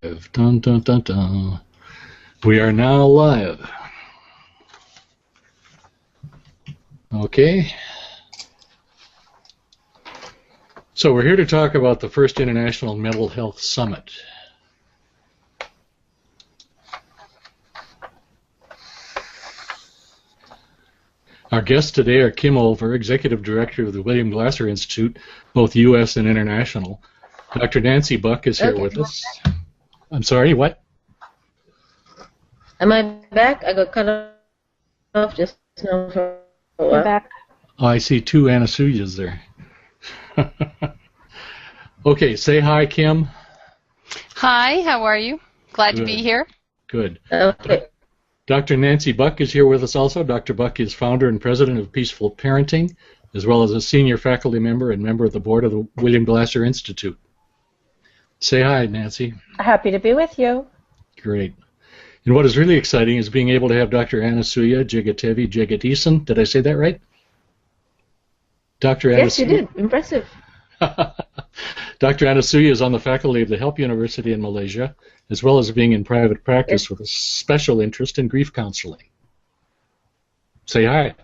Dun, dun, dun, dun. We are now live. Okay. So we're here to talk about the first International Mental Health Summit. Our guests today are Kim Olver, Executive Director of the William Glasser Institute, both U.S. and international. Dr. Nancy Buck is here with us. I'm sorry, what? Am I back? I got cut off just now for a while. Back. Oh, I see two Anasuyas there. Okay, say hi, Kim. Hi, how are you? Glad to be here. Good. Okay. Dr. Nancy Buck is here with us also. Dr. Buck is founder and president of Peaceful Parenting, as well as a senior faculty member and member of the board of the William Glasser Institute. Say hi, Nancy. Happy to be with you. Great. And what is really exciting is being able to have Dr. Anasuya Jagatevi Jagadeesan. Did I say that right? Dr. Yes, Anasuya. you did. Impressive. Dr. Anasuya is on the faculty of the Help University in Malaysia, as well as being in private practice with a special interest in grief counseling. Say hi.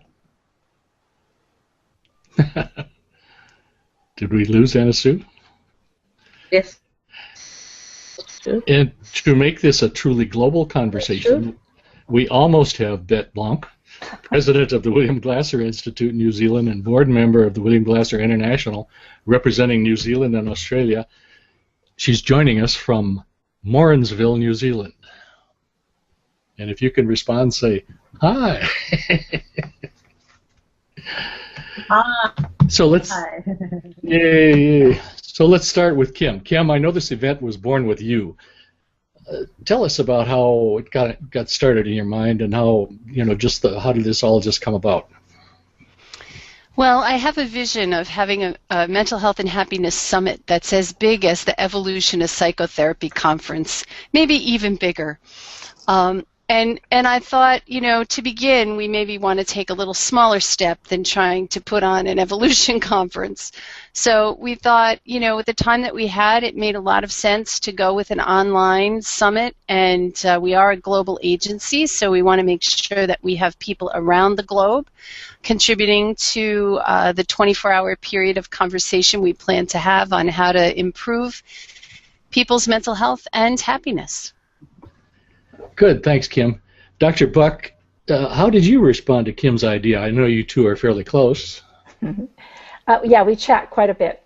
Did we lose Anasuya? Yes. And to make this a truly global conversation, we almost have Bette Blanc, president of the William Glasser Institute New Zealand and board member of the William Glasser International, representing New Zealand and Australia. She's joining us from Morrinsville, New Zealand. And if you can respond, say, hi. Hi. So let's, yay. So let's start with Kim. Kim, I know this event was born with you. Tell us about how it got started in your mind and how, how did this all just come about? Well, I have a vision of having a mental health and happiness summit that's as big as the Evolution of Psychotherapy conference, maybe even bigger. And I thought, to begin, we maybe want to take a little smaller step than trying to put on an evolution conference. So we thought, with the time that we had, it made a lot of sense to go with an online summit. And we are a global agency, so we want to make sure that we have people around the globe contributing to the 24-hour period of conversation we plan to have on how to improve people's mental health and happiness. Good, thanks, Kim. Dr. Buck, how did you respond to Kim's idea? I know you two are fairly close. Yeah, we chat quite a bit.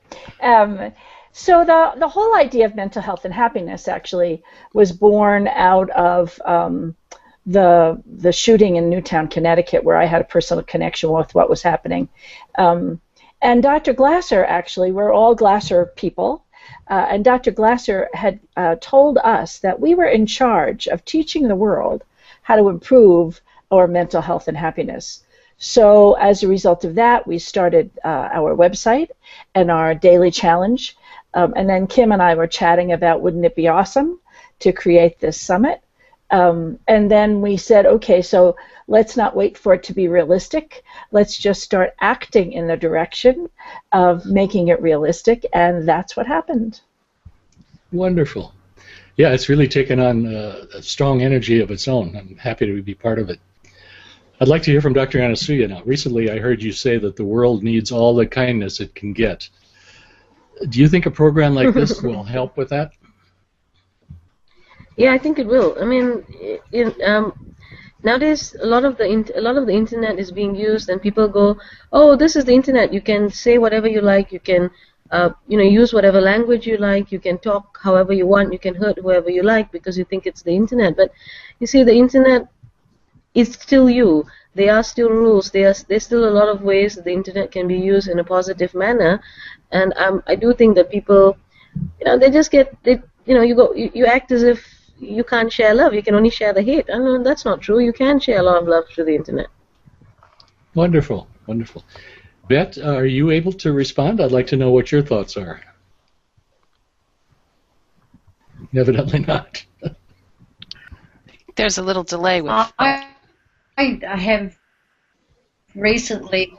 So the whole idea of mental health and happiness actually was born out of the shooting in Newtown, Connecticut, where I had a personal connection with what was happening. And Dr. Glasser, actually, we're all Glasser people. And Dr. Glasser had told us that we were in charge of teaching the world how to improve our mental health and happiness. So as a result of that, we started our website and our daily challenge. And then Kim and I were chatting about, wouldn't it be awesome to create this summit? And then we said, okay, so let's not wait for it to be realistic. Let's just start acting in the direction of making it realistic, and that's what happened. Wonderful. Yeah, it's really taken on a strong energy of its own. I'm happy to be part of it. I'd like to hear from Dr. Anasuya now. Recently, I heard you say that the world needs all the kindness it can get. Do you think a program like this will help with that? Yeah, I think it will. I mean, nowadays a lot of the internet is being used, and people go, "Oh, this is the internet. You can say whatever you like. You can, use whatever language you like. You can talk however you want. You can hurt whoever you like because you think it's the internet." But you see, the internet is still you. There are still rules. There's still a lot of ways that the internet can be used in a positive manner, and I do think that people, they just you act as if you can't share love. You can only share the hate. And that's not true. You can share a lot of love through the internet. Wonderful, wonderful. Bette, are you able to respond? I'd like to know what your thoughts are. Evidently not. There's a little delay with I have recently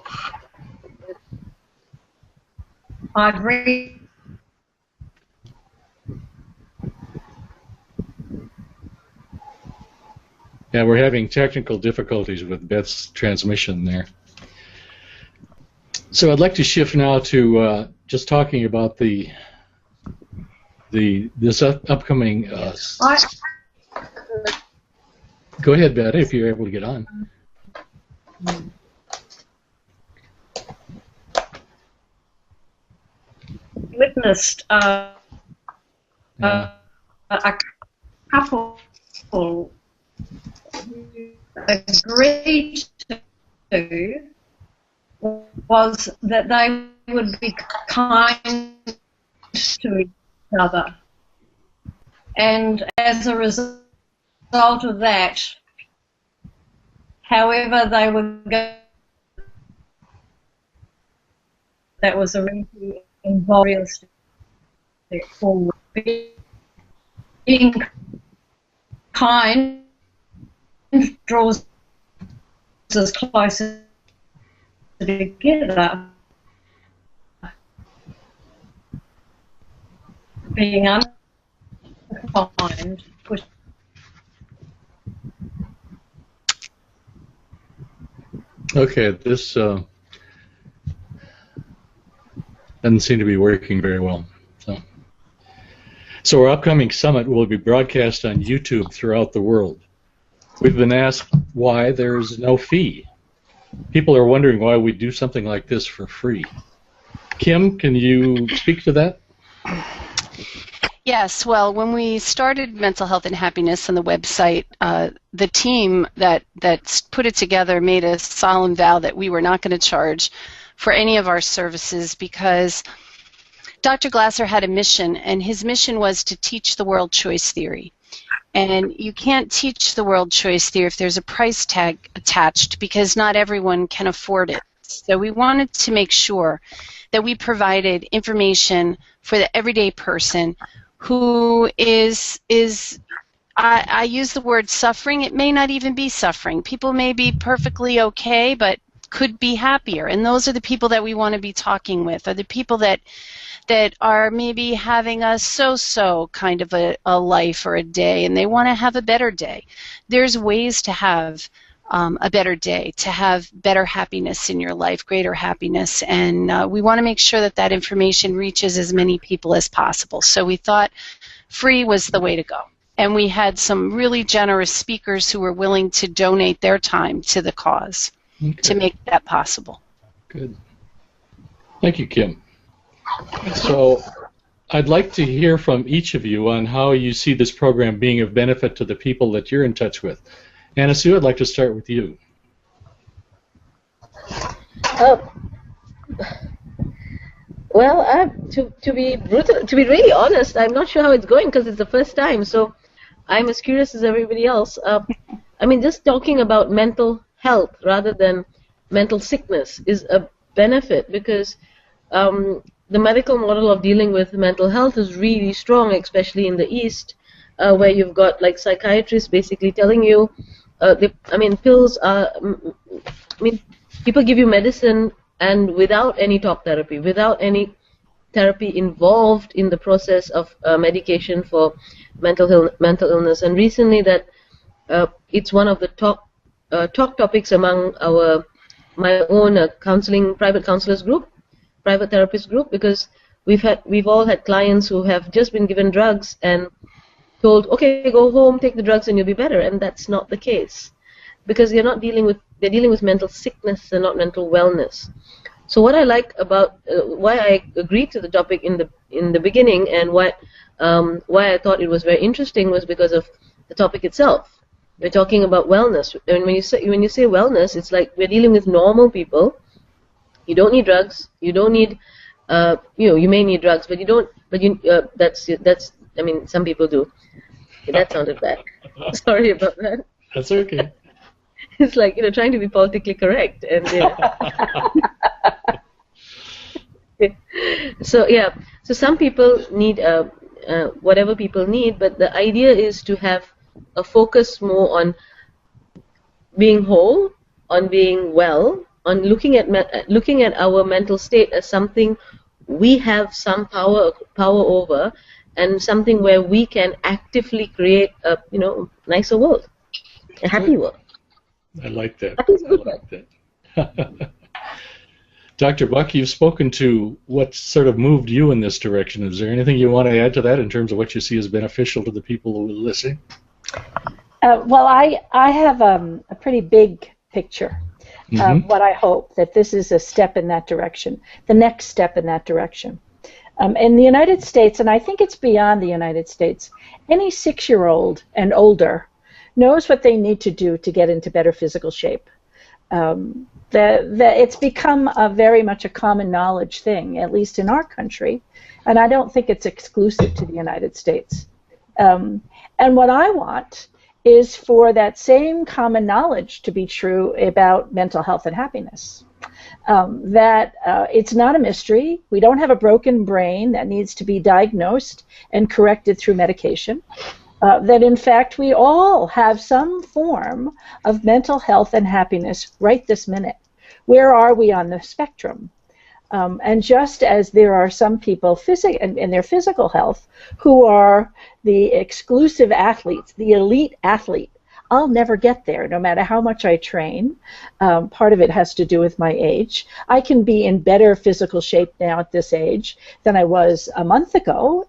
Yeah, we're having technical difficulties with Beth's transmission there. So I'd like to shift now to just talking about this upcoming. Go ahead, Beth, if you're able to get on. Witnessed a couple agreed to was that they would be kind to each other, and as a result of that, however they were going, that was a really involved step forward. Being kind draws us closer together. Being unkind pushes. Okay, this doesn't seem to be working very well. So our upcoming summit will be broadcast on YouTube throughout the world. We've been asked why there's no fee. People are wondering why we do something like this for free. Kim, can you speak to that? Yes, well, when we started Mental Health and Happiness on the website, the team that put it together made a solemn vow that we were not going to charge for any of our services because Dr. Glasser had a mission, and his mission was to teach the world choice theory. And you can't teach the world choice theory if there's a price tag attached because not everyone can afford it. So we wanted to make sure that we provided information for the everyday person who is I use the word suffering. It may not even be suffering. People may be perfectly okay, but could be happier. And those are the people that we want to be talking with, are the people that are maybe having a so-so kind of a life or a day, and they want to have a better day. There's ways to have a better day, to have better happiness in your life, greater happiness, and we want to make sure that that information reaches as many people as possible. So we thought free was the way to go. And we had some really generous speakers who were willing to donate their time to the cause to make that possible. Good. Thank you, Kim. So I'd like to hear from each of you on how you see this program being of benefit to the people that you're in touch with. Anna Sue, I'd like to start with you. Well, to be really honest, I'm not sure how it's going because it's the first time. So I'm as curious as everybody else. I mean, just talking about mental health rather than mental sickness is a benefit because the medical model of dealing with mental health is really strong, especially in the East, where you've got like psychiatrists basically telling you, pills are, people give you medicine and without any talk therapy, without any therapy involved in the process of medication for mental illness. And recently that it's one of the talk topics among my own private counselors group, private therapist group, because we've all had clients who have just been given drugs and told, okay, go home, take the drugs, and you'll be better. And that's not the case, because they're dealing with mental sickness and not mental wellness. So what I like about why I agreed to the topic in the beginning and why I thought it was very interesting was because of the topic itself. We're talking about wellness, and when you say wellness, it's like we're dealing with normal people. You don't need drugs. You don't need, you may need drugs, but you don't. But that's. I mean, some people do. That sounded bad. Sorry about that. That's okay. It's like trying to be politically correct, and so yeah. So some people need whatever people need, but the idea is to have a focus more on being whole, on being well, on looking at our mental state as something we have some power over, and something where we can actively create a nicer world. A happy world. I like that. Happy is a I good like that. Dr. Buck, you've spoken to what sort of moved you in this direction. Is there anything you want to add to that in terms of what you see as beneficial to the people who are listening? Well, I have a pretty big picture of what I hope, that this is a step in that direction, the next step in that direction. In the United States, and I think it's beyond the United States, any 6-year-old and older knows what they need to do to get into better physical shape. It's become very much a common knowledge thing, at least in our country, and I don't think it's exclusive to the United States. And what I want is for that same common knowledge to be true about mental health and happiness. It's not a mystery. We don't have a broken brain that needs to be diagnosed and corrected through medication. That in fact we all have some form of mental health and happiness right this minute. Where are we on the spectrum? And just as there are some people in their physical health who are the exclusive athletes, the elite athlete, I'll never get there no matter how much I train. Part of it has to do with my age. I can be in better physical shape now at this age than I was a month ago,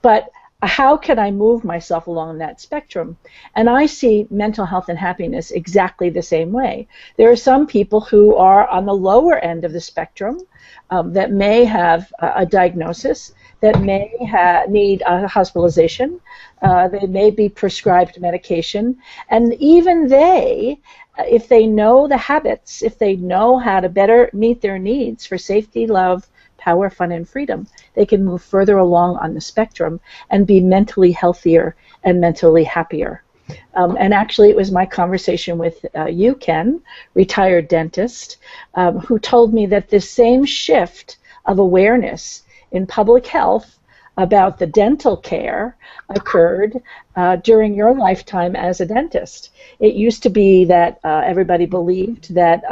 but how can I move myself along that spectrum? And I see mental health and happiness exactly the same way. There are some people who are on the lower end of the spectrum that may have a diagnosis, that may need a hospitalization, they may be prescribed medication, and even they, if they know the habits, if they know how to better meet their needs for safety, love, power, fun, and freedom, they can move further along on the spectrum and be mentally healthier and mentally happier. And actually, it was my conversation with you, Ken, retired dentist, who told me that this same shift of awareness in public health about the dental care occurred during your lifetime as a dentist. It used to be that everybody believed that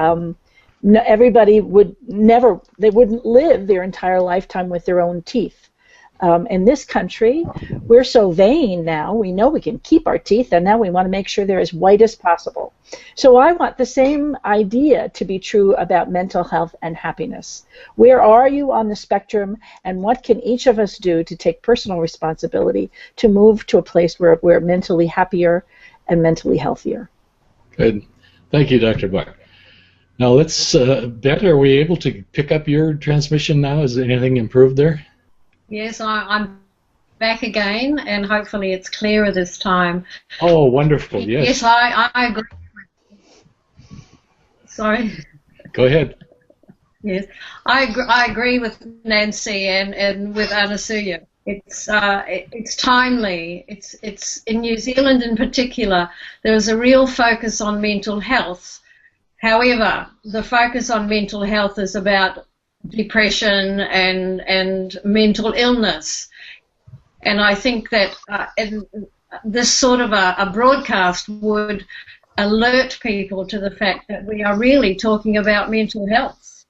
everybody wouldn't live their entire lifetime with their own teeth. In this country, we're so vain now, we know we can keep our teeth, and now we want to make sure they're as white as possible. So I want the same idea to be true about mental health and happiness. Where are you on the spectrum, and what can each of us do to take personal responsibility to move to a place where we're mentally happier and mentally healthier? Good. Thank you, Dr. Buck. Now let's, Beth, are we able to pick up your transmission now? Is anything improved there? Yes, I'm back again, and hopefully it's clearer this time. Oh, wonderful, yes. Yes, I agree. Sorry? Go ahead. Yes, I agree with Nancy and with Anasuya. It's timely. It's in New Zealand in particular, there is a real focus on mental health. However, the focus on mental health is about depression and mental illness. And I think that this sort of a broadcast would alert people to the fact that we are really talking about mental health,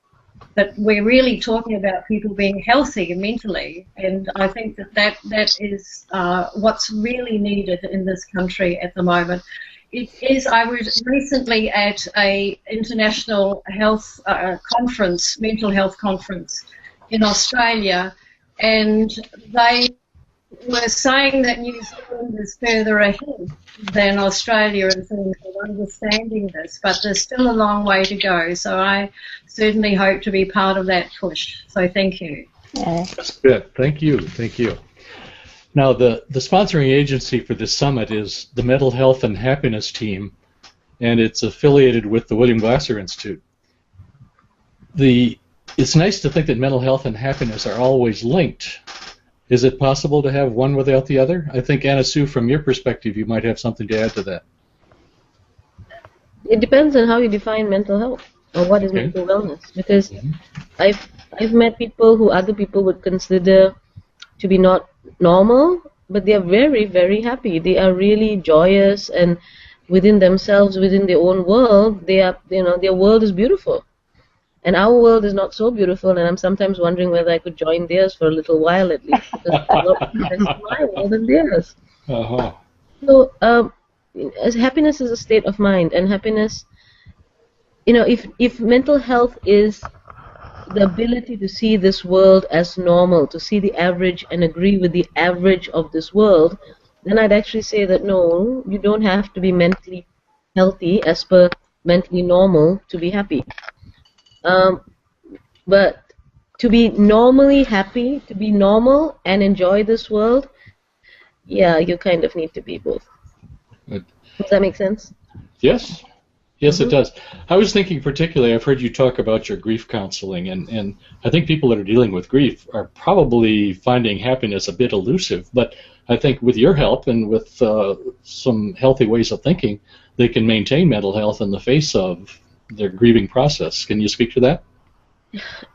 that we're really talking about people being healthy mentally. And I think that is what's really needed in this country at the moment. It is. I was recently at a international health conference, mental health conference in Australia, and they were saying that New Zealand is further ahead than Australia in terms of understanding this, but there's still a long way to go. So I certainly hope to be part of that push. So thank you. That's good. Thank you. Thank you. Now, the sponsoring agency for this summit is the Mental Health and Happiness Team, and it's affiliated with the William Glasser Institute. It's nice to think that mental health and happiness are always linked. Is it possible to have one without the other? I think, Anna Sue, from your perspective, you might have something to add to that. It depends on how you define mental health or what is mental wellness. Because I've met people who other people would consider to be not normal, but they are very, very happy. They are really joyous, and within themselves, within their own world, they are, their world is beautiful. And our world is not so beautiful, and I'm sometimes wondering whether I could join theirs for a little while at least, because I love my world than theirs. So as happiness is a state of mind, and happiness, if mental health is the ability to see this world as normal, to see the average and agree with the average of this world, then I'd actually say that no, you don't have to be mentally healthy as per mentally normal to be happy. But to be normally happy, to be normal and enjoy this world, yeah, you kind of need to be both. Does that make sense? Yes. Yes, it does. I was thinking particularly, I've heard you talk about your grief counseling, and I think people that are dealing with grief are probably finding happiness a bit elusive, but I think with your help and with some healthy ways of thinking, they can maintain mental health in the face of their grieving process. Can you speak to that?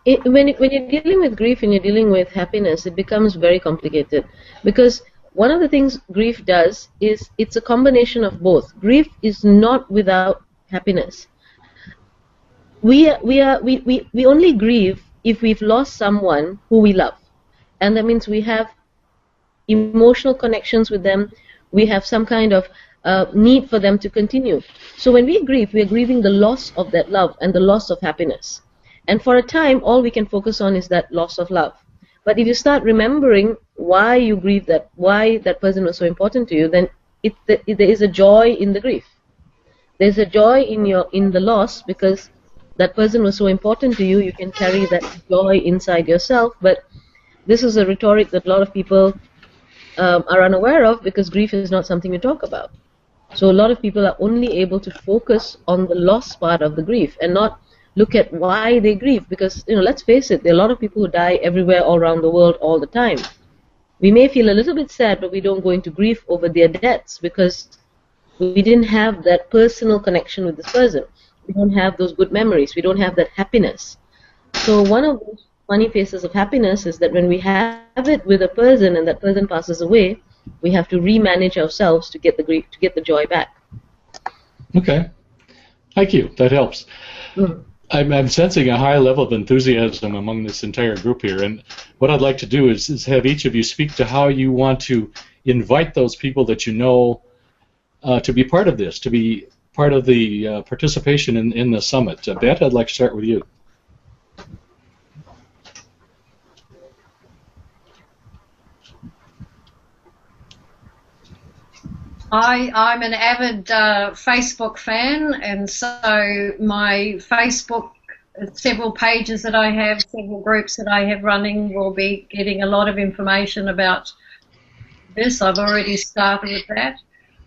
When you're dealing with grief and you're dealing with happiness, it becomes very complicated, because one of the things grief does is it's a combination of both. Grief is not without happiness. We only grieve if we've lost someone who we love, and that means we have emotional connections with them. We have some kind of need for them to continue. So when we grieve, we are grieving the loss of that love and the loss of happiness. And for a time, all we can focus on is that loss of love. But if you start remembering why you grieve that, why that person was so important to you, then there is a joy in the grief. There's a joy in the loss, because that person was so important to you. You can carry that joy inside yourself. But this is a rhetoric that a lot of people are unaware of, because grief is not something you talk about. So a lot of people are only able to focus on the loss part of the grief and not look at why they grieve. Because, let's face it, there are a lot of people who die everywhere all around the world all the time. We may feel a little bit sad, but we don't go into grief over their deaths because we didn't have that personal connection with this person. We don't have those good memories. We don't have that happiness. So one of those funny faces of happiness is that when we have it with a person and that person passes away, we have to remanage ourselves to get the joy back. Okay. Thank you. That helps. I'm sensing a high level of enthusiasm among this entire group here, and what I'd like to do is have each of you speak to how you want to invite those people that you know to be part of this, to be part of the participation in the summit. Beth, I'd like to start with you. I'm an avid Facebook fan, and so my Facebook, several pages that I have, several groups that I have running, will be getting a lot of information about this. I've already started with that.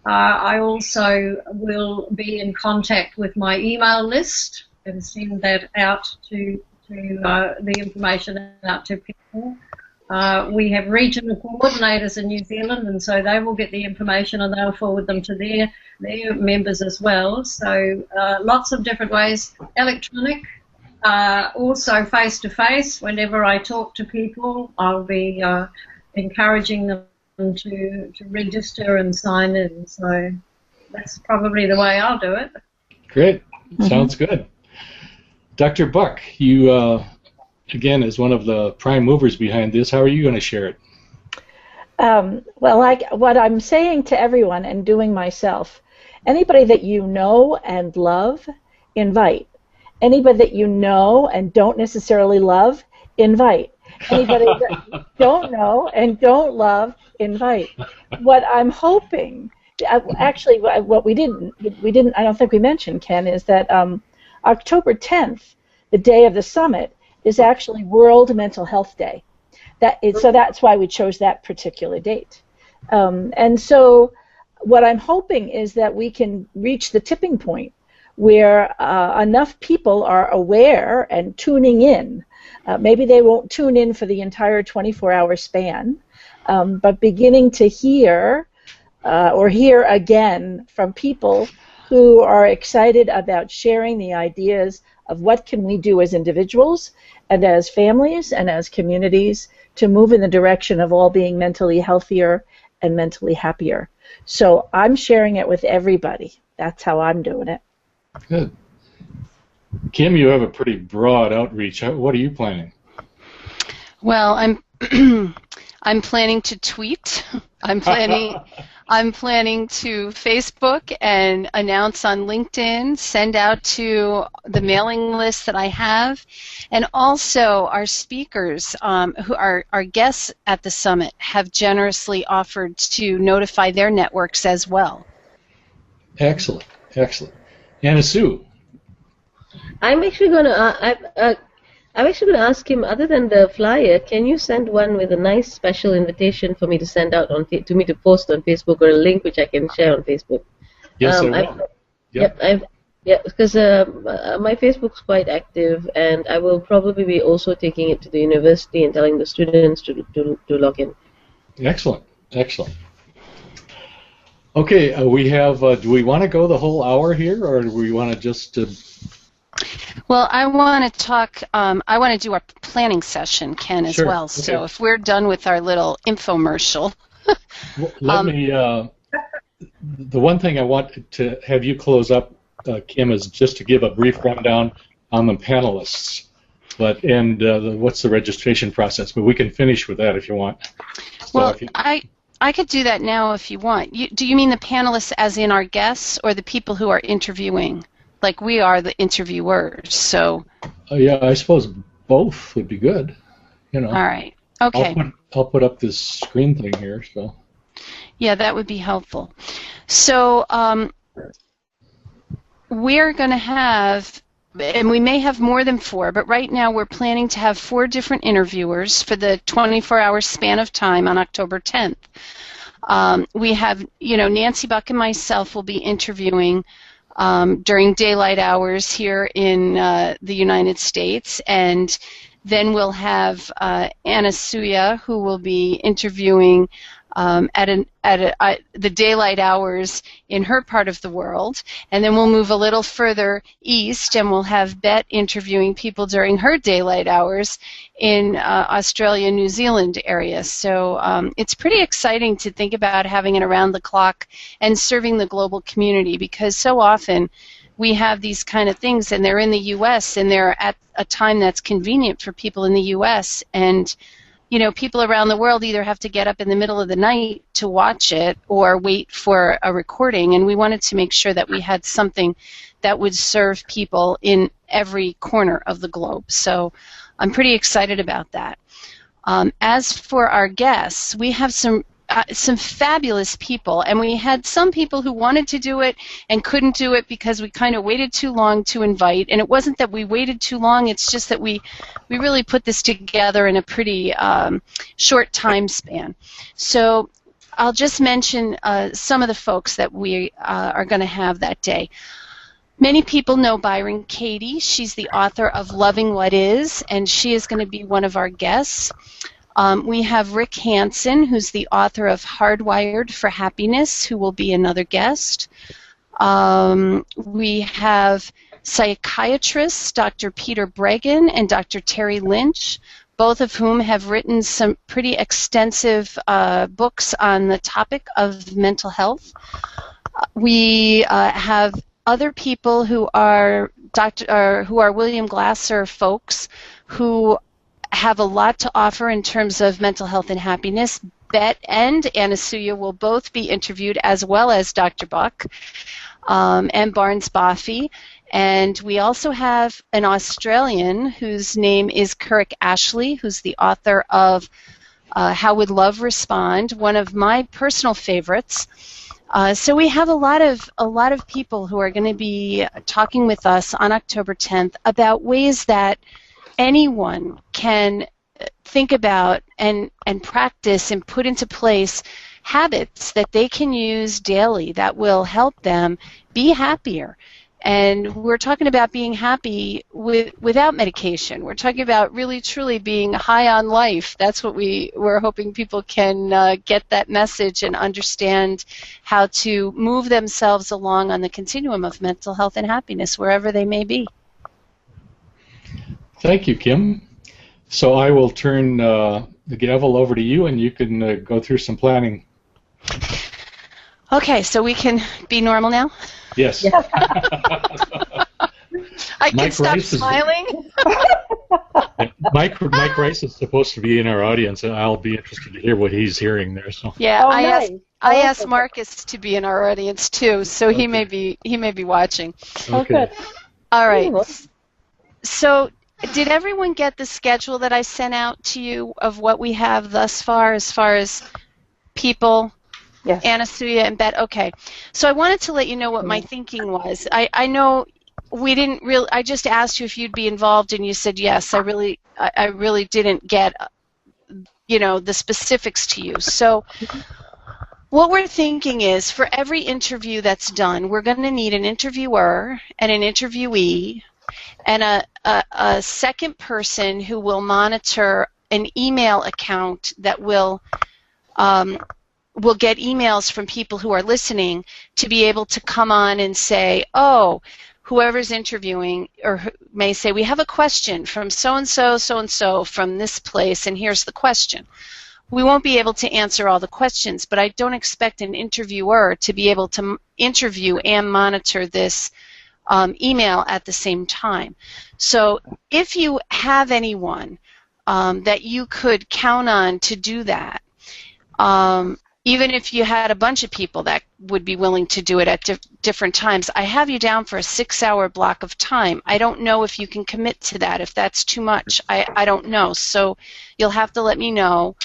I also will be in contact with my email list and send that out to the information out to people. We have regional coordinators in New Zealand, and so they will get the information and they'll forward them to their members as well. So lots of different ways. Electronic, also face-to-face. Whenever I talk to people, I'll be encouraging them to register and sign in. So that's probably the way I'll do it. Great. Sounds good. Dr. Buck, you... again, as one of the prime movers behind this, how are you going to share it? Well, what I'm saying to everyone and doing myself, anybody that you know and love, invite. Anybody that you know and don't necessarily love, invite. Anybody that you don't know and don't love, invite. What I'm hoping, actually, what we didn't, I don't think we mentioned, Ken, is that October 10th, the day of the summit, is actually World Mental Health Day. So that's why we chose that particular date. And so what I'm hoping is that we can reach the tipping point where enough people are aware and tuning in. Maybe they won't tune in for the entire 24-hour span, but beginning to hear or hear again from people who are excited about sharing the ideas of what can we do as individuals and as families and as communities to move in the direction of all being mentally healthier and mentally happier. So I'm sharing it with everybody. That's how I'm doing it. Good. Kim, you have a pretty broad outreach. What are you planning? Well, I'm I'm planning to tweet I'm planning to Facebook and announce on LinkedIn, send out to the mailing list that I have, and also our speakers, who are our guests at the summit, have generously offered to notify their networks as well. Excellent, excellent. Anna Sue. I'm actually going to ask him, other than the flyer, can you send one with a nice special invitation for me to send out to me to post on Facebook, or a link which I can share on Facebook? Yes, I will. Because my Facebook's quite active, and I will probably be also taking it to the university and telling the students to log in. Excellent, excellent. Okay, we have. Do we want to go the whole hour here, or do we want to just? Well, I want to talk. I want to do our planning session, Ken, as well. Okay. So if we're done with our little infomercial, well, let me. The one thing I want to have you close up, Kim, is just to give a brief rundown on the panelists, what's the registration process. But we can finish with that if you want. Well, I could do that now if you want. Do you mean the panelists as in our guests, or the people who are interviewing? Like we are the interviewers, so. Yeah, I suppose both would be good. You know. All right. Okay. I'll put up this screen thing here, so. Yeah, that would be helpful. So we're going to have, and we may have more than 4, but right now we're planning to have 4 different interviewers for the 24-hour span of time on October 10th. We have, Nancy Buck and myself will be interviewing during daylight hours here in the United States, and then we'll have Anasuya, who will be interviewing at the daylight hours in her part of the world, and then we'll move a little further east, and we'll have Bet interviewing people during her daylight hours in Australia, New Zealand area. So it's pretty exciting to think about having an around-the-clock and serving the global community, because so often we have these kind of things, and they're in the U.S., and they're at a time that's convenient for people in the U.S., and people around the world either have to get up in the middle of the night to watch it or wait for a recording, and we wanted to make sure that we had something that would serve people in every corner of the globe. So I'm pretty excited about that. As for our guests, we have some fabulous people, and we had some people who wanted to do it and couldn't do it because we kind of waited too long to invite. And it wasn't that we waited too long, it's just that we really put this together in a pretty short time span. So I'll just mention some of the folks that we are going to have that day. Many people know Byron Katie. She's the author of Loving What Is, and she is going to be one of our guests. We have Rick Hansen, who's the author of Hardwired for Happiness, who will be another guest. We have psychiatrists Dr. Peter Bregan and Dr. Terry Lynch, both of whom have written some pretty extensive books on the topic of mental health. We have other people who are William Glasser folks who have a lot to offer in terms of mental health and happiness. Bet and Anasuya will both be interviewed, as well as Dr. Buck and Barnes Boffey. And we also have an Australian whose name is Kirk Ashley, who's the author of How Would Love Respond, one of my personal favorites. So we have a lot of people who are going to be talking with us on October 10th about ways that anyone can think about and practice and put into place habits that they can use daily that will help them be happier. And we're talking about being happy without medication. We're talking about really truly being high on life. That's what we're hoping people can get that message and understand how to move themselves along on the continuum of mental health and happiness wherever they may be. Thank you, Kim. So I will turn the gavel over to you, and you can go through some planning. Okay, so we can be normal now? Yes. Yeah. I can stop smiling. Mike Rice is supposed to be in our audience, and I'll be interested to hear what he's hearing there. So Yeah, nice. I asked Marcus to be in our audience too, so he may be watching. Oh, good. All right. So, did everyone get the schedule that I sent out to you of what we have thus far as people? Yes. Anasuya and Bet. Okay. So I wanted to let you know what my thinking was. I know we didn't really. I just asked you if you'd be involved, and you said yes. I really didn't get, the specifics to you. So what we're thinking is, for every interview that's done, we're going to need an interviewer and an interviewee, and a second person who will monitor an email account that will get emails from people who are listening to be able to come on and say, oh, whoever's interviewing may say, we have a question from so-and-so, so-and-so from this place, and here's the question. We won't be able to answer all the questions, but I don't expect an interviewer to be able to interview and monitor this email at the same time. So if you have anyone that you could count on to do that, even if you had a bunch of people that would be willing to do it at different times, I have you down for a 6-hour block of time. I don't know if you can commit to that. If that's too much, I don't know. So you'll have to let me know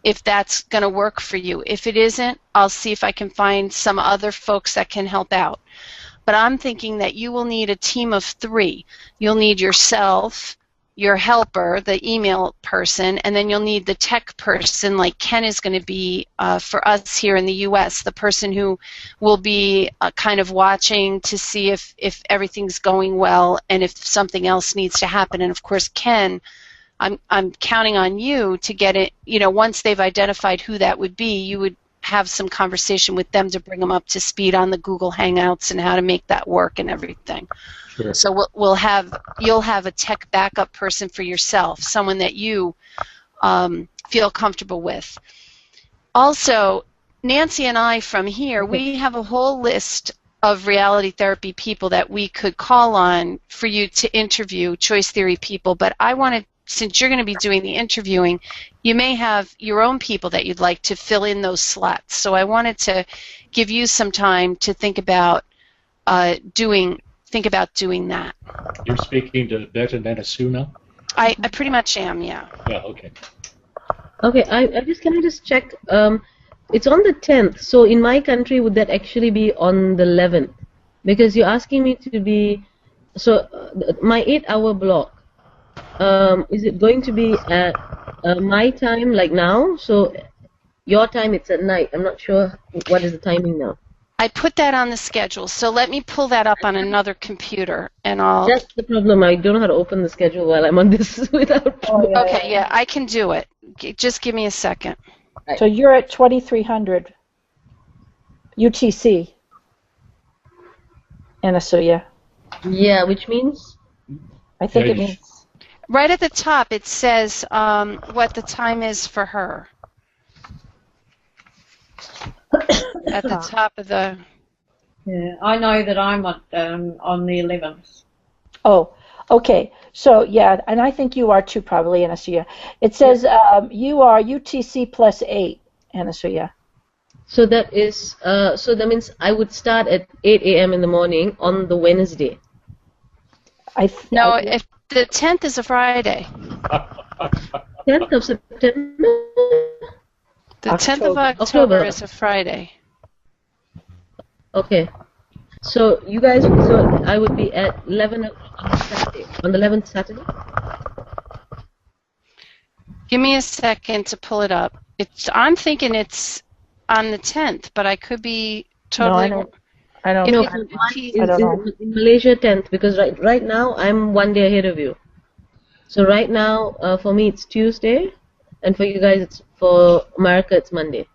if that's going to work for you. If it isn't, I'll see if I can find some other folks that can help out. But I'm thinking that you will need a team of 3. You'll need yourself, your helper, the email person, and then you'll need the tech person like Ken is going to be for us here in the U.S., the person who will be kind of watching to see if everything's going well and if something else needs to happen. And, of course, Ken, I'm counting on you to get it, once they've identified who that would be, you would have some conversation with them to bring them up to speed on the Google Hangouts and how to make that work and everything. Sure. So you'll have a tech backup person for yourself, someone that you feel comfortable with. Also, Nancy and I from here, we have a whole list of reality therapy people that we could call on for you to interview, choice theory people, but I wanted, since you're going to be doing the interviewing, you may have your own people that you'd like to fill in those slots. So I wanted to give you some time to think about doing that. You're speaking to Bet and Anasuya now? I pretty much am, yeah. Yeah, okay. Okay, can I just check? It's on the 10th, so in my country, would that actually be on the 11th? Because you're asking me to be, so my 8-hour block, is it going to be at my time, like now? So your time, it's at night. I'm not sure what is the timing now. I put that on the schedule, so let me pull that up on another computer, and I'll... That's the problem. I don't know how to open the schedule while I'm on this without... Okay, yeah, I can do it. Just give me a second. Right. So you're at 2300 UTC, Anasuya. Yeah, which means? I think it means... Right at the top, it says what the time is for her. At the top of the... Yeah, I know that I'm on the 11th. Oh, okay. So, yeah, and I think you are too, probably, Anasuya. It says you are UTC plus 8, Anasuya. So that is, so that means I would start at 8 a.m. in the morning on the Wednesday. If the 10th is a Friday. 10th of September? The 10th of October is a Friday. Okay. So you guys, so I would be at 11 on Saturday, on the 11th Saturday? Give me a second to pull it up. I'm thinking it's on the 10th, but I could be totally... No, I don't know. In Malaysia 10th, because right now I'm 1 day ahead of you. So right now, for me it's Tuesday, and for you guys, for America, it's Monday.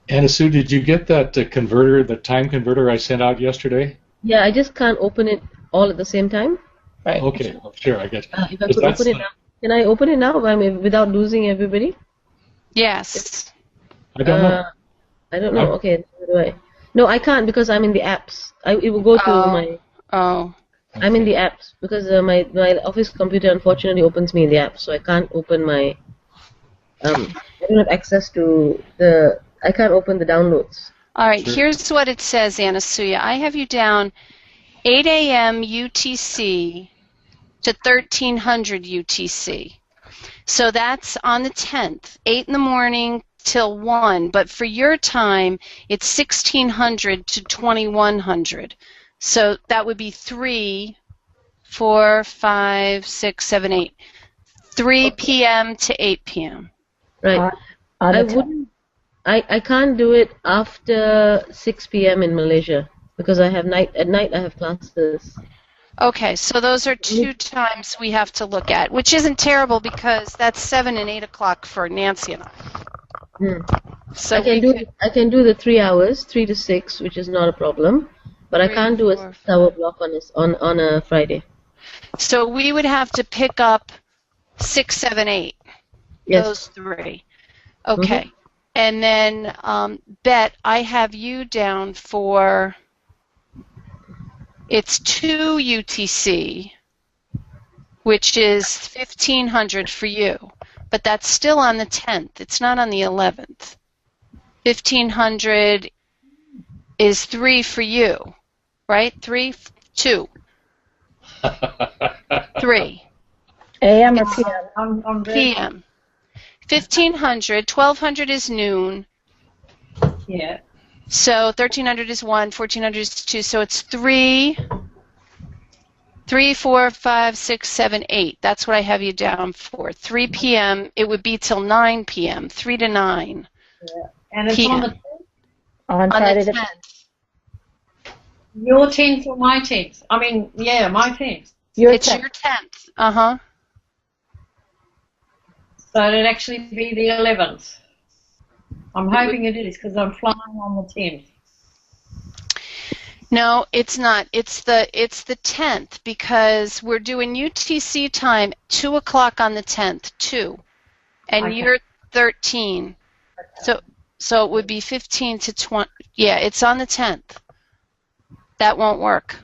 Anasuya, did you get that converter, the time converter I sent out yesterday? Yeah, I just can't open it all at the same time. Right. Okay, well, sure, I get it. If I could open it now. Can I open it now without losing everybody? Yes. I don't know. I don't know. Okay, how do I? No, I can't because I'm in the apps. It will go to my... Oh. I'm in the apps because my office computer unfortunately opens me in the apps, so I can't open my. I don't have access to the. I can't open the downloads. All right, here's what it says, Anasuya. I have you down 8 a.m. UTC to 1300 UTC. So that's on the 10th, 8 in the morning till 1. But for your time, it's 1600 to 2100. So that would be 3, 4, 5, 6, 7, 8. 3 p.m. to 8 p.m. Right. I can't do it after 6 p.m. in Malaysia because at night I have classes. Okay, so those are two times we have to look at, which isn't terrible because that's 7 and 8 o'clock for Nancy and I. So I can do the 3 hours, 3 to 6, which is not a problem, but I can't do a 6-hour block on a Friday. So we would have to pick up 6, 7, 8. Yes. Those 3. Okay. And then, Bet, I have you down for, it's 2 UTC, which is 1500 for you. But that's still on the 10th. It's not on the 11th. 1500 is 3 for you, right? 3, 2. 3. AM or PM? I'm PM. 1500, 1200 is noon. Yeah. So 1300 is 1, 1400 is 2. So it's 3, 4, 5, 6, 7, 8. That's what I have you down for. 3 p.m. It would be till 9 p.m. 3 to 9. Yeah. And it's PM. On On Friday the the 10th. your 10th or my 10th? I mean, yeah, my 10th. It's your 10th. Uh-huh. So it'd actually be the 11th. I'm hoping it is because I'm flying on the 10th. No, it's not. It's the 10th because we're doing UTC time 2 o'clock on the 10th, 2, and Okay. you're 13. Okay. So it would be 15 to 20. Yeah, it's on the 10th. That won't work.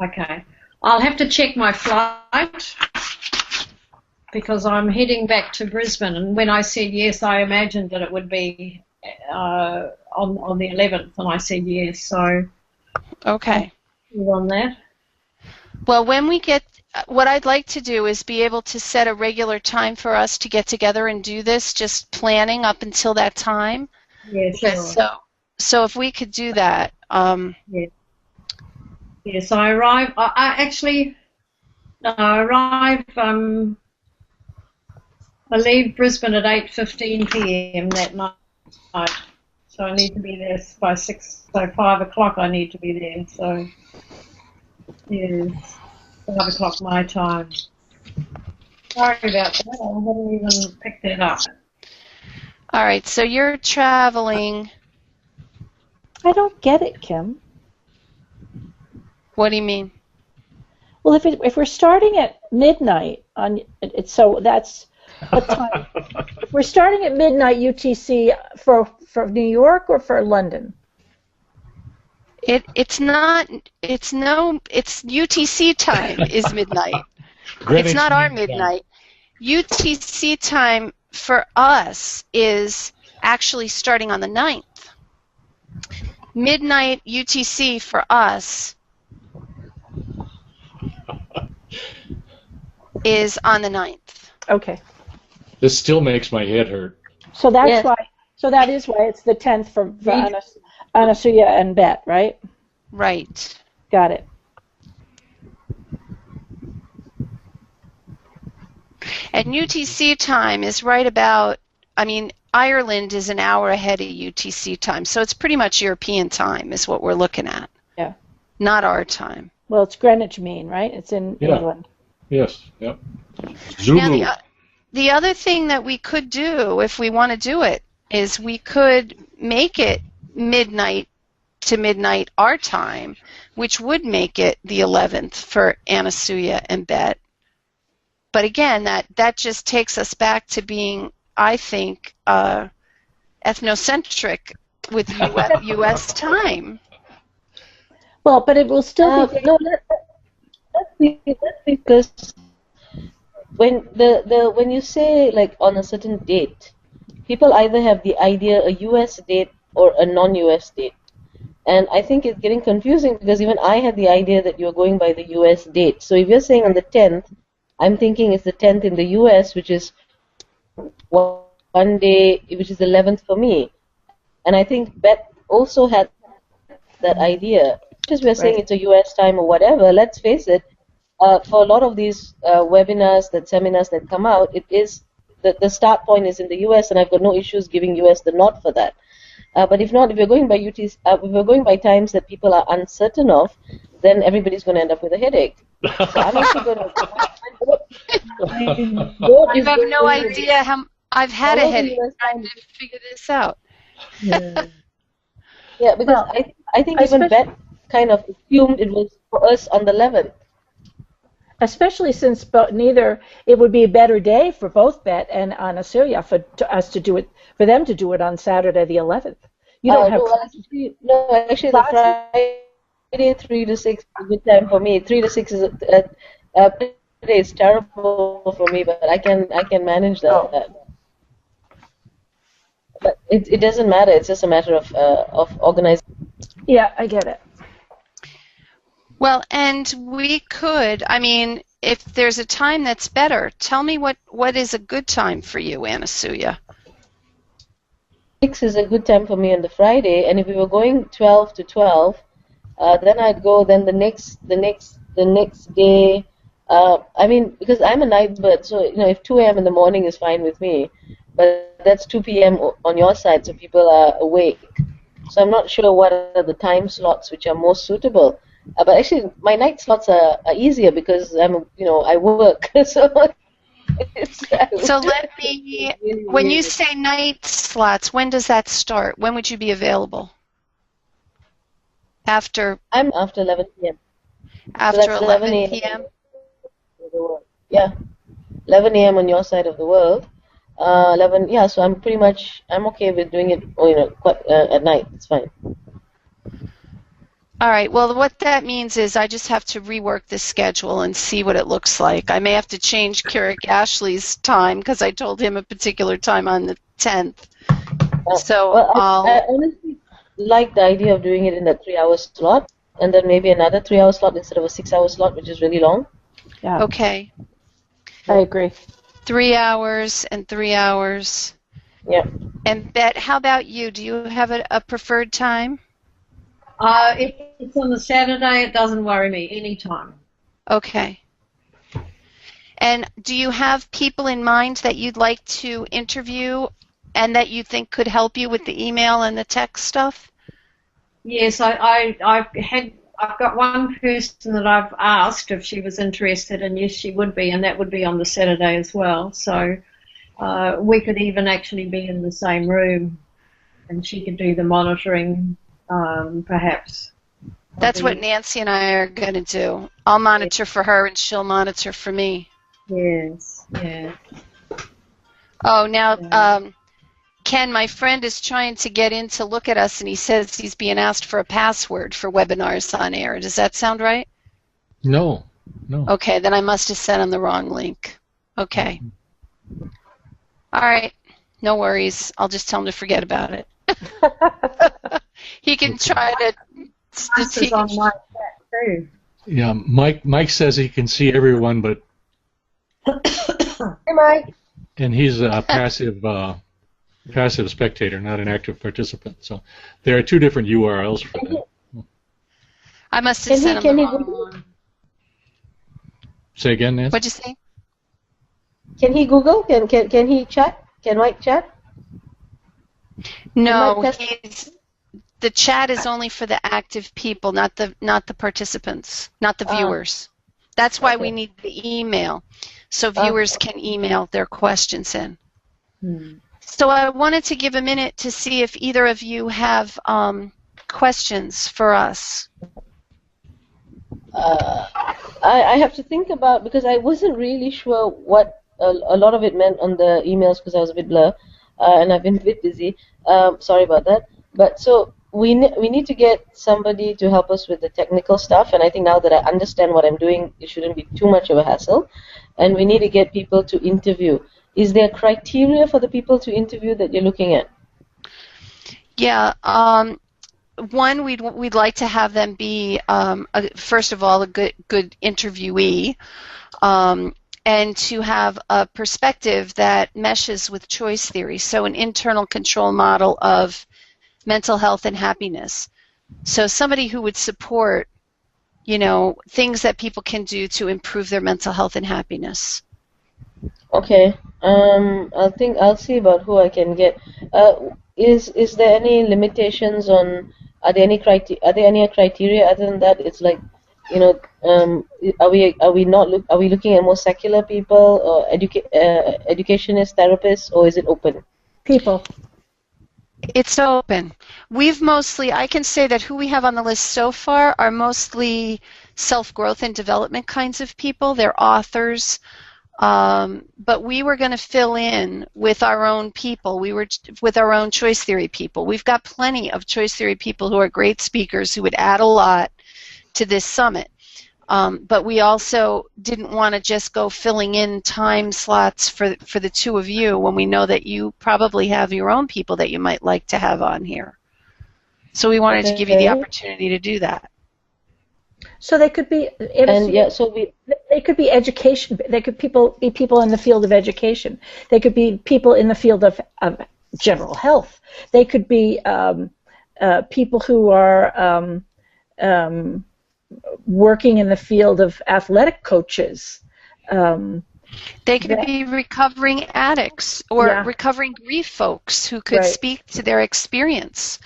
Okay. I'll have to check my flight because I'm heading back to Brisbane. And when I said yes, I imagined that it would be on the 11th, and I said yes. So Okay. on that. Well, when we get, what I'd like to do is be able to set a regular time for us to get together and do this, just planning up until that time. Yeah, sure. So if we could do that. Yes, I arrive. I arrive. I leave Brisbane at 8:15 p.m. that night, so I need to be there by 6. So 5 o'clock I need to be there. So yes, 5 o'clock my time. Sorry about that. I haven't even picked that up. All right. So you're traveling. I don't get it, Kim. What do you mean? Well, if we're starting at midnight so that's what time? If we're starting at midnight UTC for New York or for London? It's UTC time is midnight. It's not our midnight. UTC time for us is actually starting on the 9th. Midnight UTC for us is on the 9th. Okay. This still makes my head hurt. So that's why. So that is why it's the 10th for Anasuya and Bet, right? Right. Got it. And UTC time is right about, Ireland is an hour ahead of UTC time, so it's pretty much European time is what we're looking at. Yeah. Not our time. Well, it's Greenwich Mean, right? It's in England. Yes, yep. Zulu. Now, the other thing that we could do, if we want to do it, is we could make it midnight to midnight our time, which would make it the 11th for Anasuya and Bet. But again, that just takes us back to being, I think, ethnocentric with U.S. time. Well, but it will still be. that's because when you say like on a certain date, people either have the idea a US date or a non-US date. And I think it's getting confusing because even I had the idea that you're going by the US date. So if you're saying on the 10th, I'm thinking it's the 10th in the US, which is one day, which is the 11th for me. And I think Beth also had that idea. Just we're saying it's a US time or whatever, let's face it, for a lot of these seminars that come out, it is the start point is in the US, and I've got no issues giving US the nod for that. But if not, if we're going by if we're going by times that people are uncertain of, then everybody's going to end up with a headache. So I'm actually going to. I have no idea how I've had a headache trying to figure this out. Yeah, because I think even Beth kind of assumed it was for us on the 11th. Especially since it would be a better day for both Bet and Anasuya for them to do it on Saturday the 11th. You don't have actually the Friday 3 to 6 is a good time for me. 3 to 6 is it's terrible for me, but I can manage that. Oh. But it doesn't matter. It's just a matter of organizing. Yeah, I get it. Well, and we could, I mean, if there's a time that's better, tell me what is a good time for you, Anasuya. 6 is a good time for me on the Friday, and if we were going 12 to 12, then I'd go. Then the next day. I mean, because I'm a night bird, so if 2 a.m. in the morning is fine with me, but that's 2 p.m. on your side, so people are awake. So I'm not sure what are the time slots which are most suitable. But actually, my night slots are easier because I work. So let me. When you say night slots, when does that start? When would you be available? I'm after 11 p.m. After 11 p.m. Yeah, 11 a.m. on your side of the world. 11. Yeah, so I'm okay with doing it. At night. It's fine. All right, well, what that means is I just have to rework the schedule and see what it looks like. I may have to change Kirik Ashley's time because I told him a particular time on the 10th. So I honestly like the idea of doing it in that 3-hour slot, and then maybe another 3-hour slot instead of a 6-hour slot, which is really long. Yeah. Okay. I agree. 3 hours and 3 hours. Yeah. And Bet, how about you? Do you have a preferred time? If it's on the Saturday, it doesn't worry me anytime. Okay. And do you have people in mind that you'd like to interview and that you think could help you with the email and the text stuff? Yes, I've got one person that I've asked if she was interested, and yes, she would be, and that would be on the Saturday as well. So we could even actually be in the same room, and she could do the monitoring. Perhaps. That's what Nancy and I are going to do. I'll monitor for her and she'll monitor for me. Yes, yeah. Oh, now, Ken, my friend is trying to get in to look at us, and he says he's being asked for a password for webinars on air. Does that sound right? No. Okay, then I must have sent him the wrong link. Okay. All right. No worries. I'll just tell him to forget about it. He can try to. This is on my chat too. Yeah, Mike says he can see everyone, but Hey, Mike. and he's a passive spectator, not an active participant. So there are two different URLs for that. I must have sent him the wrong Google? one. Say again, Nancy? What'd you say? Can he Google? Can he chat? Can Mike chat? No, the chat is only for the active people, not the participants, not the viewers. That's why we need the email, so viewers can email their questions in. So I wanted to give a minute to see if either of you have questions for us. I have to think about, because I wasn't really sure what a lot of it meant on the emails because I was a bit blur and I've been a bit busy. Sorry about that. But so we need to get somebody to help us with the technical stuff, and I think now that I understand what I'm doing, it shouldn't be too much of a hassle. And we need to get people to interview. Is there criteria for the people to interview that you're looking at? Yeah. One, we'd like to have them be first of all a good interviewee, and to have a perspective that meshes with choice theory. So an internal control model of mental health and happiness. So somebody who would support, things that people can do to improve their mental health and happiness. Okay. I'll see about who I can get. Is there any limitations on? Are there any criteria other than that? It's like, are we looking at more secular people or educationists, therapists, or is it open? People. It's open. I can say that who we have on the list so far are mostly self-growth and development kinds of people. They're authors. But we were going to fill in with our own people. With our own choice theory people. We've got plenty of choice theory people who are great speakers who would add a lot to this summit. But we also didn't want to just go filling in time slots for the two of you when we know that you probably have your own people that you might like to have on here. So we wanted to give you the opportunity to do that. So they could be, they could be education. They could be people in the field of education. They could be people in the field of general health. They could be people who are working in the field of athletic coaches. They could be recovering addicts or recovering grief folks who could speak to their experience.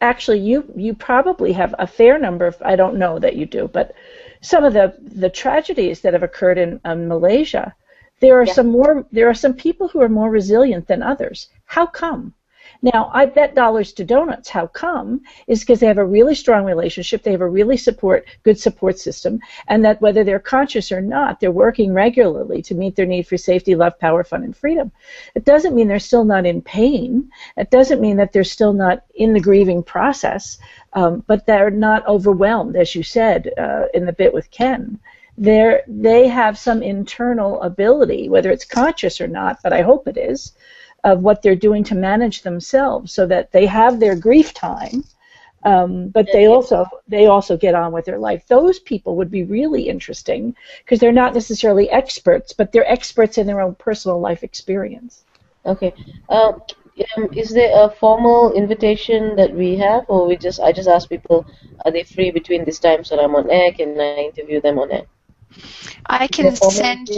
Actually, you probably have a fair number of, I don't know that you do, but some of the tragedies that have occurred in Malaysia, there are some people who are more resilient than others. How come? Now, I bet dollars to donuts. How come? Is because they have a really strong relationship, they have a really good support system, and that whether they're conscious or not, they're working regularly to meet their need for safety, love, power, fun, and freedom. It doesn't mean they're still not in pain. It doesn't mean that they're still not in the grieving process, but they're not overwhelmed, as you said in the bit with Ken. They have some internal ability, whether it's conscious or not, but I hope it is, of what they're doing to manage themselves so that they have their grief time, but they also get on with their life. Those people would be really interesting because they're not necessarily experts, but they're experts in their own personal life experience. Okay. Is there a formal invitation that we have, or I just ask people, are they free between this time so that I'm on air? Can I interview them on air? I can send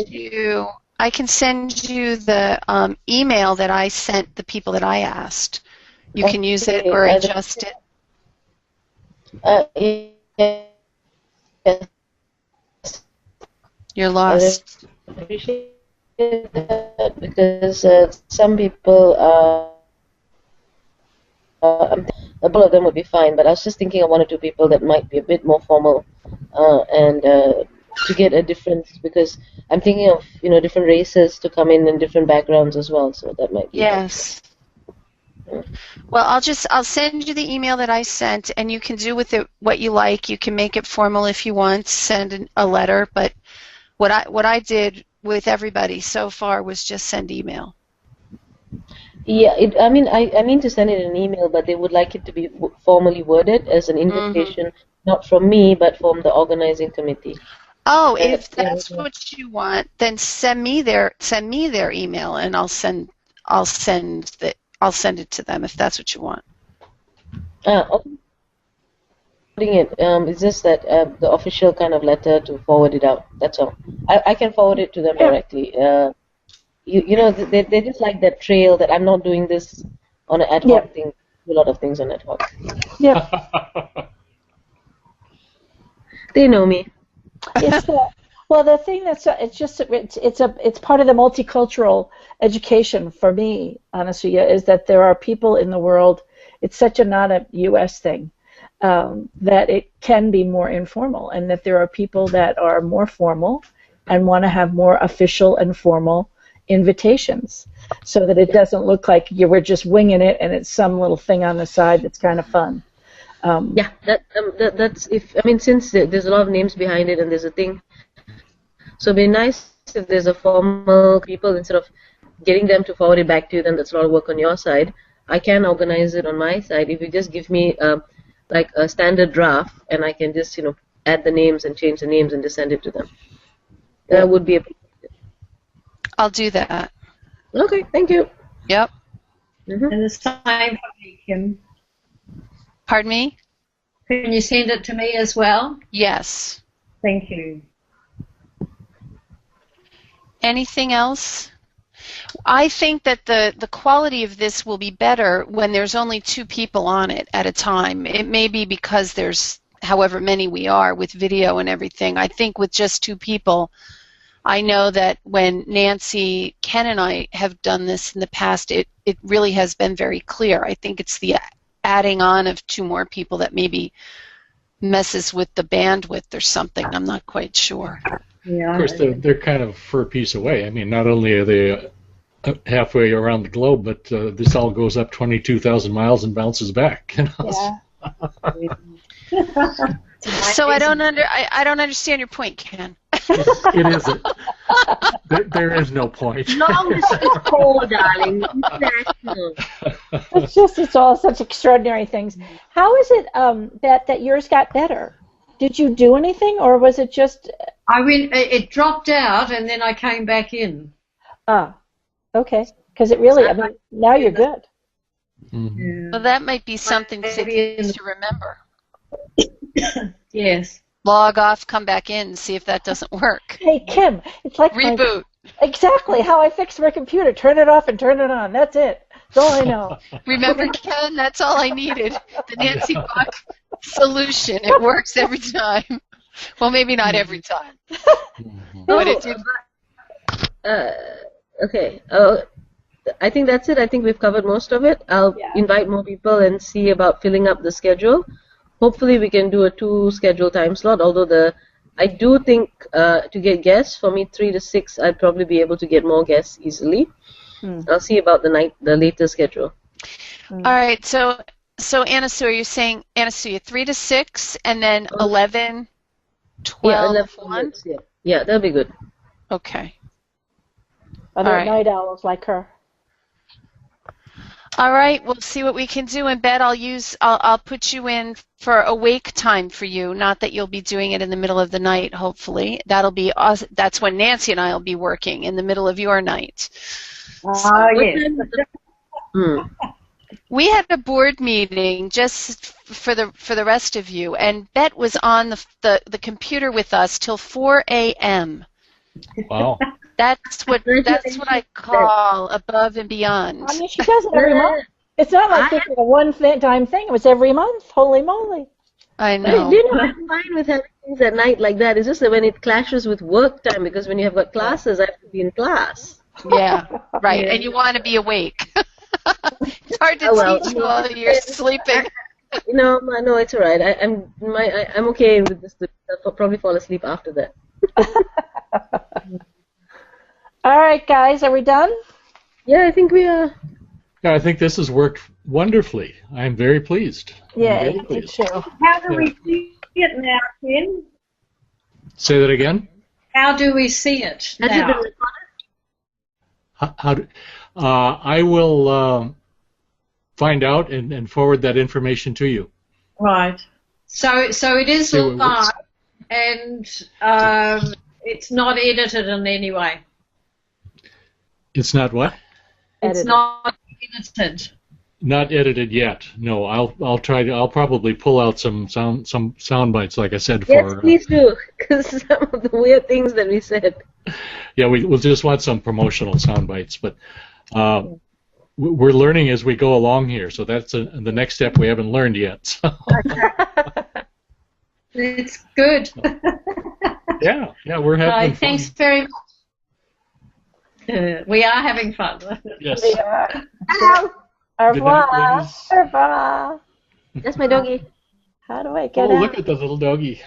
you the email that I sent the people that I asked. You can use it or adjust it. Yes. You're lost. I appreciate that because some people, a couple of them would be fine, but I was just thinking of one or two people that might be a bit more formal and to get a difference, because I'm thinking of different races to come in and different backgrounds as well, so that might be yes. Well, I'll send you the email that I sent, and you can do with it what you like. You can make it formal if you want, send a letter, but what I did with everybody so far was just send email. Yeah, I mean to send it in an email, but they would like it to be formally worded as an invitation, not from me, but from the organizing committee. Oh, if that's what you want, then send me their email, and I'll send it to them if that's what you want. Okay. It's just that the official kind of letter to forward it out. That's all. I can forward it to them directly. They just like that trail that I'm not doing this on an ad hoc thing. Do a lot of things on ad hoc. Yeah. They know me. Well, the thing it's part of the multicultural education for me, Anasuya, is that there are people in the world. It's not a U.S. thing that it can be more informal, and that there are people that are more formal and want to have more official and formal invitations, so that it doesn't look like you were just winging it and it's some little thing on the side that's kind of fun. Yeah, that's if I mean since there's a lot of names behind it and there's a thing, so it'd be nice if there's a formal people instead of getting them to forward it back to you. Then that's a lot of work on your side. I can organize it on my side if you just give me like a standard draft, and I can just add the names and change the names and just send it to them. That would be I'll do that. Okay. Thank you. Yep. Mm-hmm. And the same for me, Kim. Pardon me? Can you send it to me as well? Yes. Thank you. Anything else? I think that the quality of this will be better when there's only 2 people on it at a time. It may be because there's however many we are with video and everything. I think with just 2 people, I know that when Nancy, Ken, and I have done this in the past, it really has been very clear. I think it's the adding on of 2 more people that maybe messes with the bandwidth or something. I'm not quite sure. Yeah. Of course, they're kind of for a piece away. I mean, not only are they halfway around the globe, but this all goes up 22,000 miles and bounces back. So I don't understand your point, Ken. It isn't. There is no point. Long distance call, darling. International. It's all such extraordinary things. How is it that yours got better? Did you do anything, or was it just? It dropped out, and then I came back in. Ah, okay. Because it really, I mean, now you're good. Mm-hmm. Well, that might be something to remember. Yes. Log off, come back in, and see if that doesn't work. Hey, Kim, it's like Reboot. Exactly how I fix my computer. Turn it off and turn it on. That's it. That's all I know. Remember, Ken, that's all I needed. The Nancy Buck solution. It works every time. Well, maybe not every time. But it did. Okay. I think that's it. I think we've covered most of it. I'll invite more people and see about filling up the schedule. Hopefully we can do a 2 schedule time slot, although I do think to get guests, for me 3 to 6, I'd probably be able to get more guests easily. I'll see about the later schedule. All right, so Anasuya, you're saying, 3 to 6, and then 11, 12, 1? Yeah, that'll be good. Okay. Other night owls like her. All right, we'll see what we can do. And Bet, I'll put you in for awake time for you. Not that you'll be doing it in the middle of the night. Hopefully, that's when Nancy and I will be working in the middle of your night. Yes. We had a board meeting just for the rest of you, and Bet was on the computer with us till 4 a.m. Wow. That's what I call above and beyond. I mean, she does it every month. It's not like this is a one-time thing. It was every month. Holy moly. I know. I'm fine with having things at night like that. It's just that when it clashes with work time, because when you have got classes, I have to be in class. Yeah, right. And you want to be awake. It's hard to teach while you're sleeping. No, it's all right. I'm okay with this. I'll probably fall asleep after that. All right, guys, are we done? Yeah, I think we are. Yeah, I think this has worked wonderfully. I'm very pleased. Yeah, me too. How do we see it now, Ken? Say that again? How do we see it now? Has it been recorded? I will find out and forward that information to you. Right. So it is live, and it's not edited in any way. It's not what? It's not edited. Not edited yet. No, I'll try to. I'll probably pull out some sound bites, like I said. Yes, please do, because some of the weird things that we said. Yeah, we'll just want some promotional sound bites, but we're learning as we go along here. So that's the next step we haven't learned yet. So. It's good. Yeah, we're having fun. Thanks very much. We are having fun. Yes. We are. Au revoir. Au revoir. That's my doggy. How do I get Oh, out? look at the little doggy.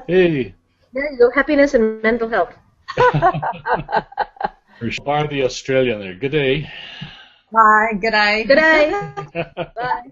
Hey. There you go. Happiness and mental health. Bar the Australian there. Good day. Bye. Good day. Good day. Bye.